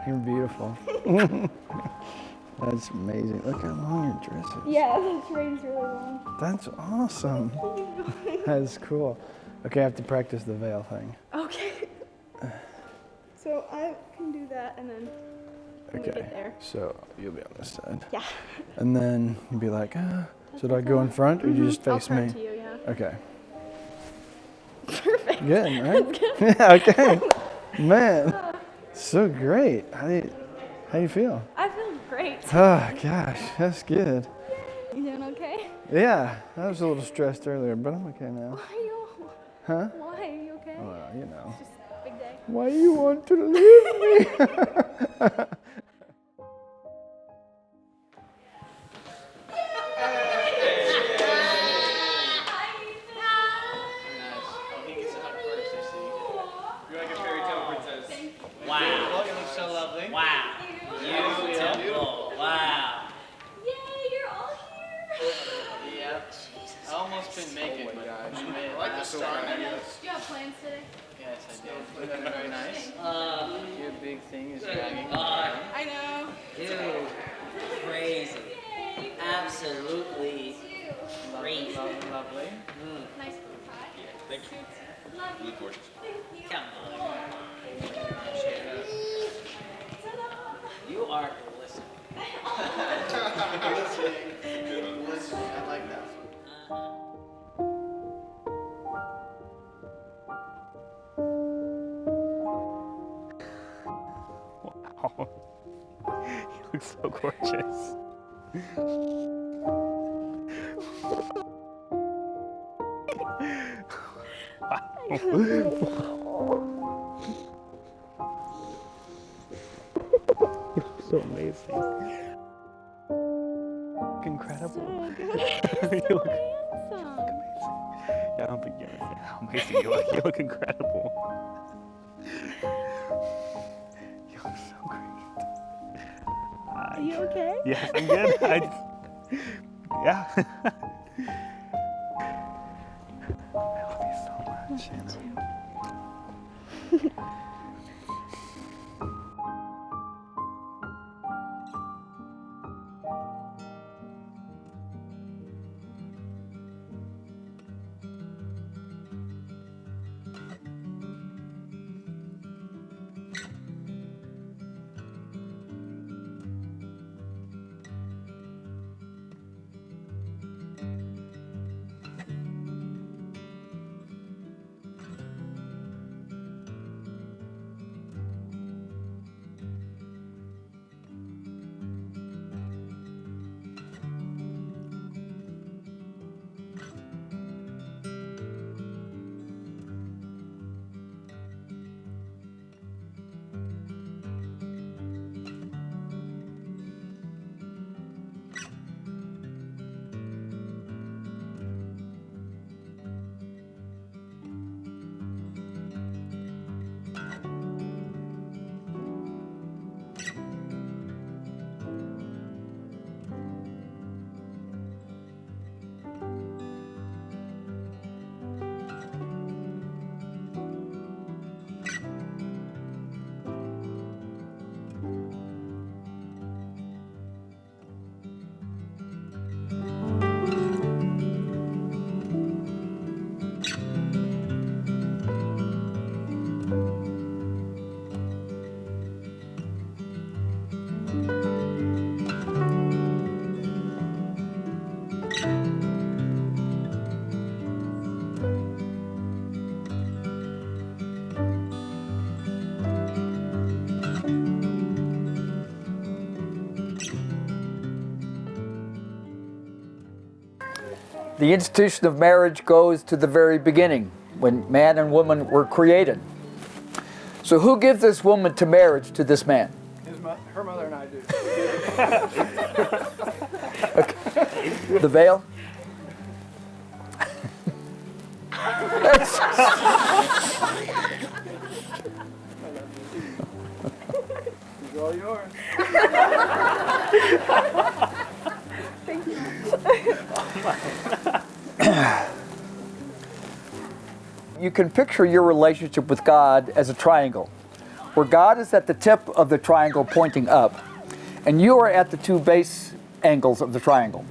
You're beautiful. That's amazing. Look how long your dress is. Yeah, this train's really long. That's awesome. That's cool. Okay, I have to practice the veil thing. Okay. So I can do that and then when we get there. So you'll be on this side. Yeah. And then you'll be like, should I go in front or you just face I'll me? front to you, yeah. Okay. Perfect. Good, right? That's good. Yeah, okay. Man, so great. How do you feel? I feel great. Oh, gosh, that's good. You doing okay? Yeah, I was a little stressed earlier, but I'm okay now. Why are you? Huh? Why are you okay? Well, you know. It's just a big day. Why you want to leave me? Wow. You look so lovely. Wow. Beautiful. Wow. Yay, you're all here. Yep. I almost couldn't make it, but I made it. I like the star. Do you have plans today? Yes, I did. Very nice. Your big thing is dragging. I know. Dude, crazy. Absolutely crazy. Lovely. Nice little pie. Thank you. Love you. Look gorgeous. Come on. You are glistening. I like that. Wow. You look so gorgeous. You look so amazing. Look incredible. You look Handsome. Yeah, I don't think you understand how amazing you look. You look incredible. You look so great. Are you okay? Yes, I'm good. Yeah. I love you so much. The institution of marriage goes to the very beginning, when man and woman were created. So who gives this woman to marriage to this man? Her mother and I do. Okay. The veil? It's all yours. Thank you. You can picture your relationship with God as a triangle. where God is at the tip of the triangle pointing up, and you are at the two base angles of the triangle.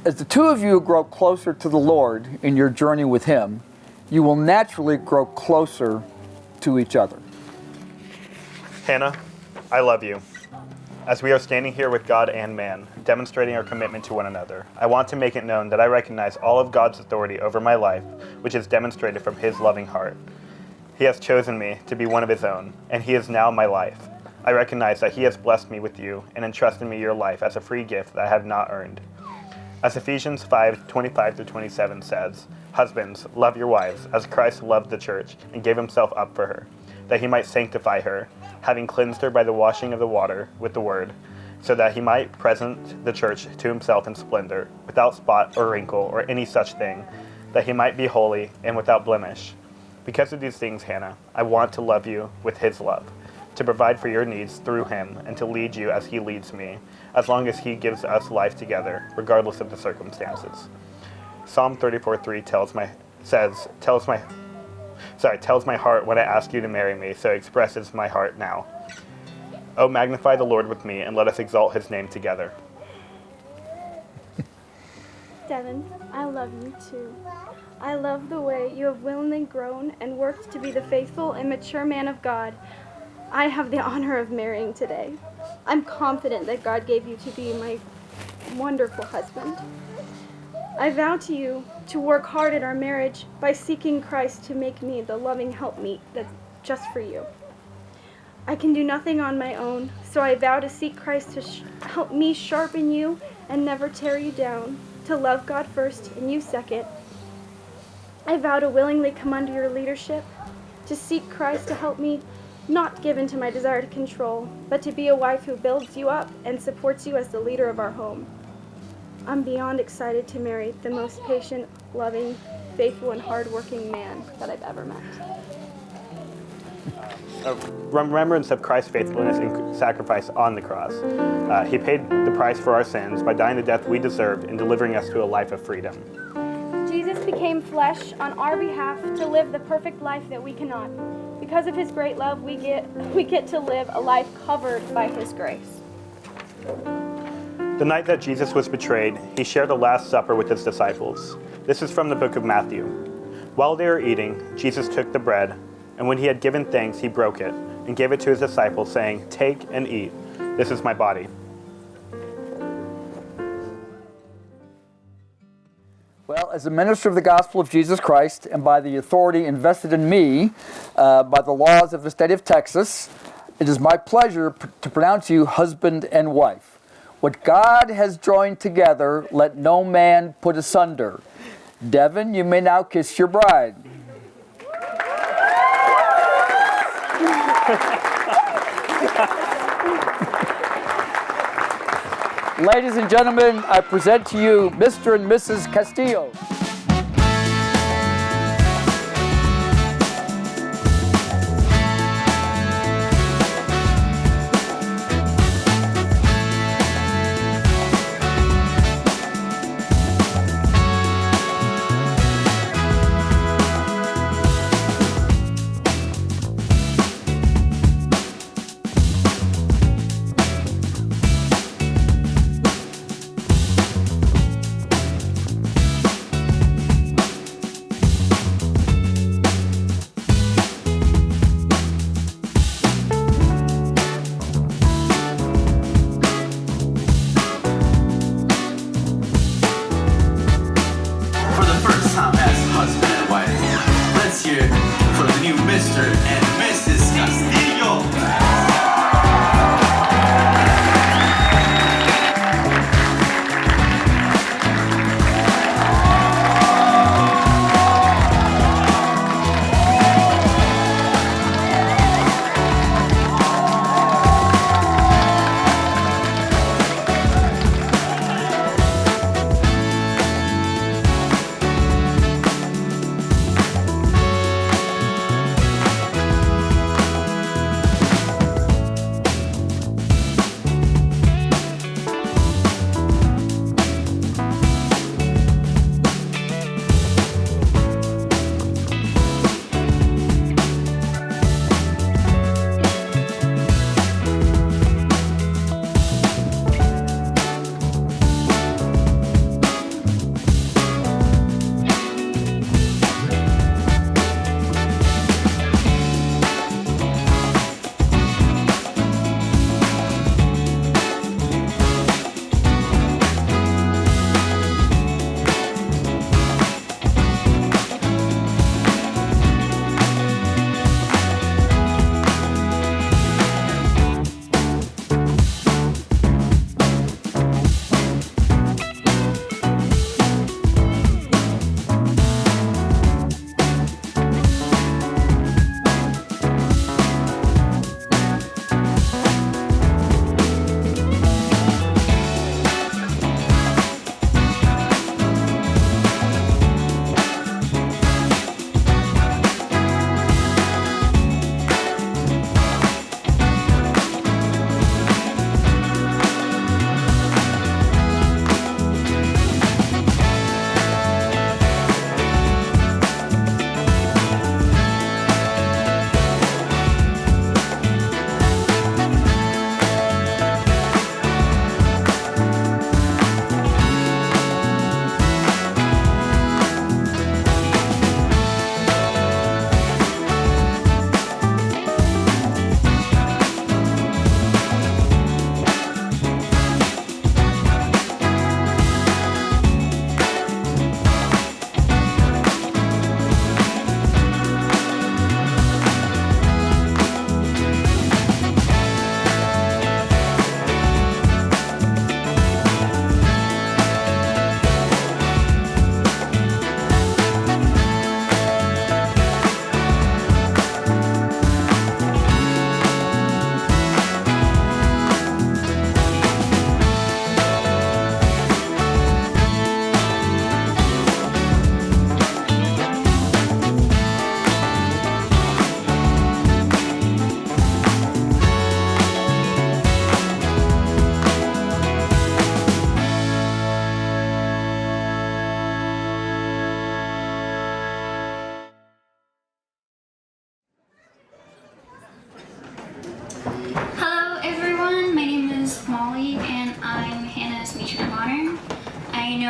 As the two of you grow closer to the Lord in your journey with Him, you will naturally grow closer to each other. Hannah, I love you. As we are standing here with God and man, demonstrating our commitment to one another, I want to make it known that I recognize all of God's authority over my life, which is demonstrated from His loving heart. He has chosen me to be one of His own, and He is now my life. I recognize that He has blessed me with you and entrusted me your life as a free gift that I have not earned. As Ephesians 5:25-27 says, "Husbands, love your wives, as Christ loved the church and gave Himself up for her, that He might sanctify her, having cleansed her by the washing of the water with the word, so that He might present the church to Himself in splendor, without spot or wrinkle or any such thing, that He might be holy and without blemish. Because of these things, Hannah, I want to love you with His love, to provide for your needs through Him, and to lead you as He leads me, as long as He gives us life together, regardless of the circumstances." Psalm 34:3 tells my heart when I ask you to marry me, so it expresses my heart now. Oh, magnify the Lord with me, and let us exalt His name together. Devin, I love you too. I love the way you have willingly grown and worked to be the faithful and mature man of God I have the honor of marrying today. I'm confident that God gave you to be my wonderful husband. I vow to you to work hard at our marriage by seeking Christ to make me the loving helpmeet that's just for you. I can do nothing on my own, so I vow to seek Christ to help me sharpen you and never tear you down, to love God first and you second. I vow to willingly come under your leadership, to seek Christ to help me not give in to my desire to control, but to be a wife who builds you up and supports you as the leader of our home. I'm beyond excited to marry the most patient, loving, faithful, and hardworking man that I've ever met. A remembrance of Christ's faithfulness and sacrifice on the cross. He paid the price for our sins by dying the death we deserved and delivering us to a life of freedom. Jesus became flesh on our behalf to live the perfect life that we cannot. Because of His great love, we get to live a life covered by His grace. The night that Jesus was betrayed, He shared the Last Supper with His disciples. This is from the book of Matthew. While they were eating, Jesus took the bread, and when He had given thanks, He broke it and gave it to His disciples, saying, "Take and eat. This is my body." Well, as a minister of the gospel of Jesus Christ, and by the authority invested in me by the laws of the state of Texas, it is my pleasure to pronounce you husband and wife. What God has joined together, let no man put asunder. Devin, you may now kiss your bride. Ladies and gentlemen, I present to you Mr. and Mrs. Castillo. For the first time as husband and wife, let's hear it for the new Mr. and Mrs. Castillo.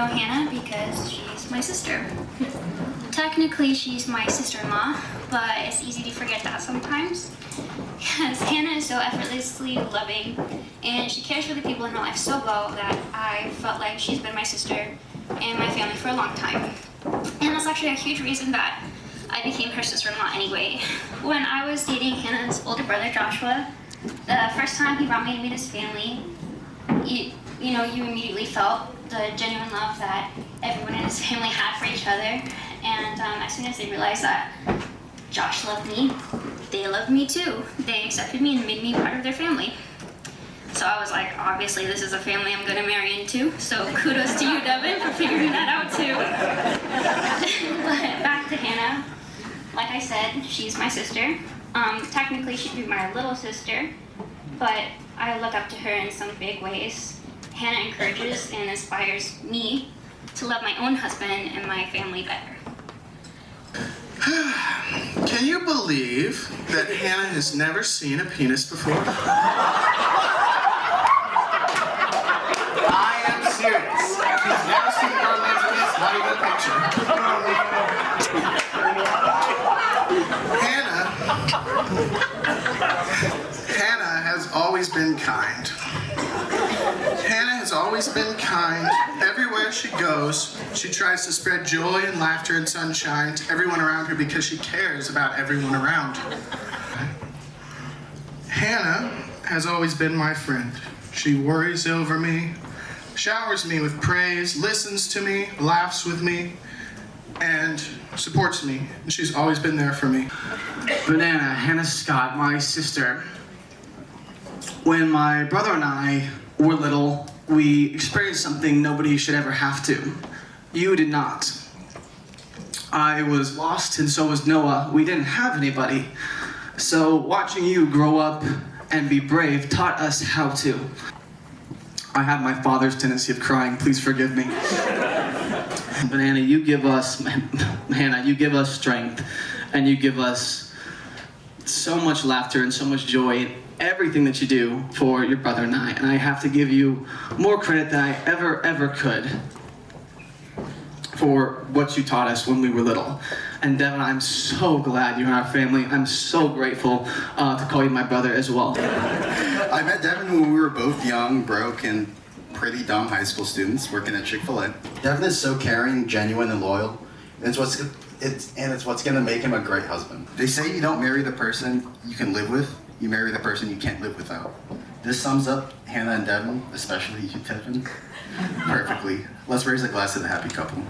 Hannah because she's my sister. Technically, she's my sister-in-law, but it's easy to forget that sometimes. Because Hannah is so effortlessly loving, and she cares for the people in her life so well that I felt like she's been my sister and my family for a long time. And that's actually a huge reason that I became her sister-in-law anyway. When I was dating Hannah's older brother, Joshua, the first time he brought me to meet his family, you immediately felt the genuine love that everyone in his family had for each other. And as soon as they realized that Josh loved me, they loved me too. They accepted me and made me part of their family. So I was like, obviously this is a family I'm gonna marry into, so kudos to you, Devin, for figuring that out too. But back to Hannah. Like I said, she's my sister. Technically she'd be my little sister, but I look up to her in some big ways. Hannah encourages and inspires me to love my own husband and my family better. Can you believe that Hannah has never seen a penis before? I am serious. She's never seen a grown man's penis, not even a picture. Hannah has always been kind. Hannah has always been kind. Everywhere she goes, she tries to spread joy and laughter and sunshine to everyone around her because she cares about everyone around her. Hannah has always been my friend. She worries over me, showers me with praise, listens to me, laughs with me, and supports me. And she's always been there for me. Banana, Hannah Scott, my sister. When my brother and I were little, we experienced something nobody should ever have to. You did not. I was lost and so was Noah. We didn't have anybody. So watching you grow up and be brave taught us how to. I have my father's tendency of crying, please forgive me. Banana, you give us, Hannah, you give us strength and you give us so much laughter and so much joy in everything that you do for your brother and I have to give you more credit than I ever could for what you taught us when we were little. And Devin, I'm so glad you're in our family. I'm so grateful to call you my brother as well. I met Devin when we were both young, broke, and pretty dumb high school students working at Chick-fil-A. Devin is so caring, genuine, and loyal. And it's what's gonna make him a great husband. They say you don't marry the person you can live with, you marry the person you can't live without. This sums up Hannah and Devin, especially you, Devin, perfectly. Let's raise a glass to the happy couple.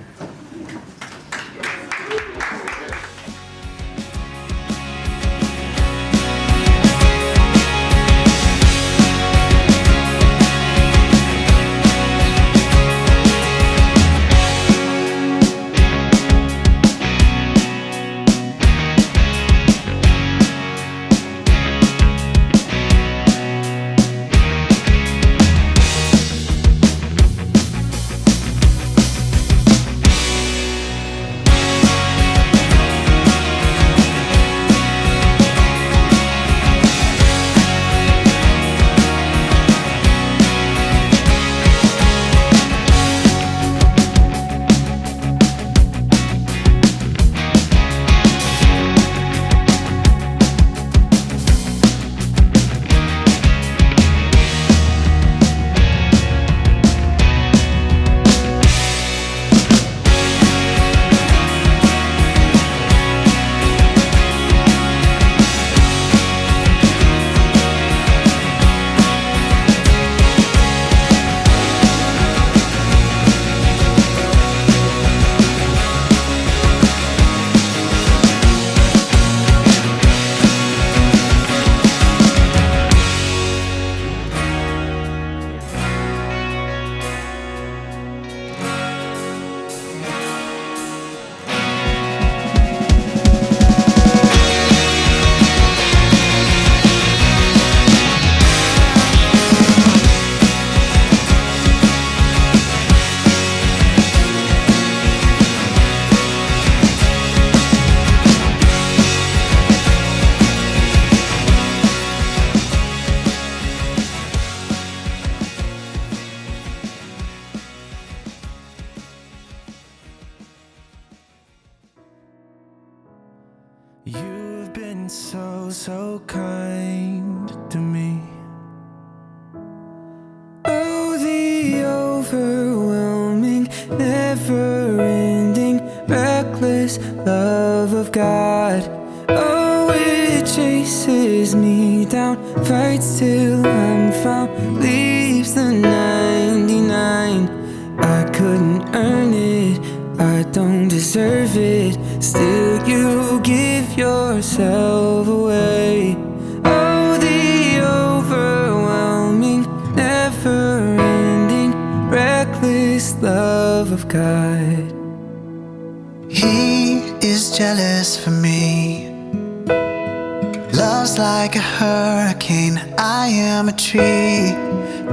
You've been so, so kind to me. Oh, the overwhelming, never-ending, reckless love of God. Oh, it chases me down, fights till I'm found, leaves the 99. I couldn't earn it, I don't deserve it, still you give yourself away. Oh, the overwhelming, never-ending, reckless love of God. He is jealous for me. Love's like a hurricane, I am a tree,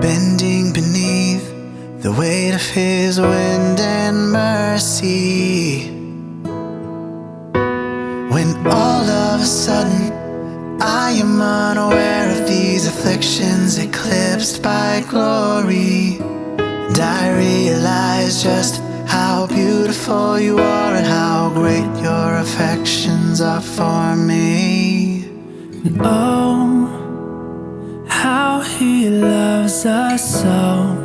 bending beneath the weight of his wind and mercy. When all of a sudden I am unaware of these afflictions eclipsed by glory, and I realize just how beautiful you are and how great your affections are for me. And oh, how he loves us so.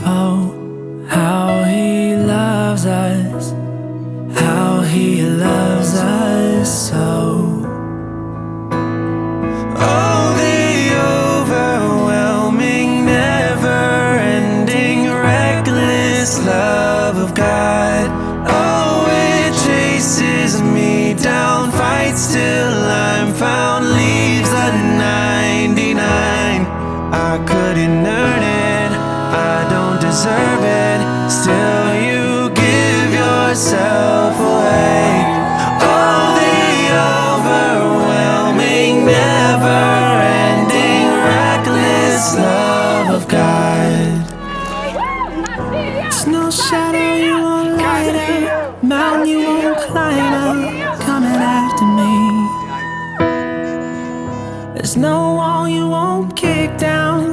Oh, how he loves us. How he loves us so. Oh, the overwhelming, never-ending, reckless love of God. Oh, it chases me down, fights till I'm found, leaves the 99. I couldn't earn it, I don't deserve it, still you give yourself away. Oh, the overwhelming, never-ending, reckless love of God. There's no shadow you won't light up, mountain you won't climb up, coming after me. There's no wall you won't kick down,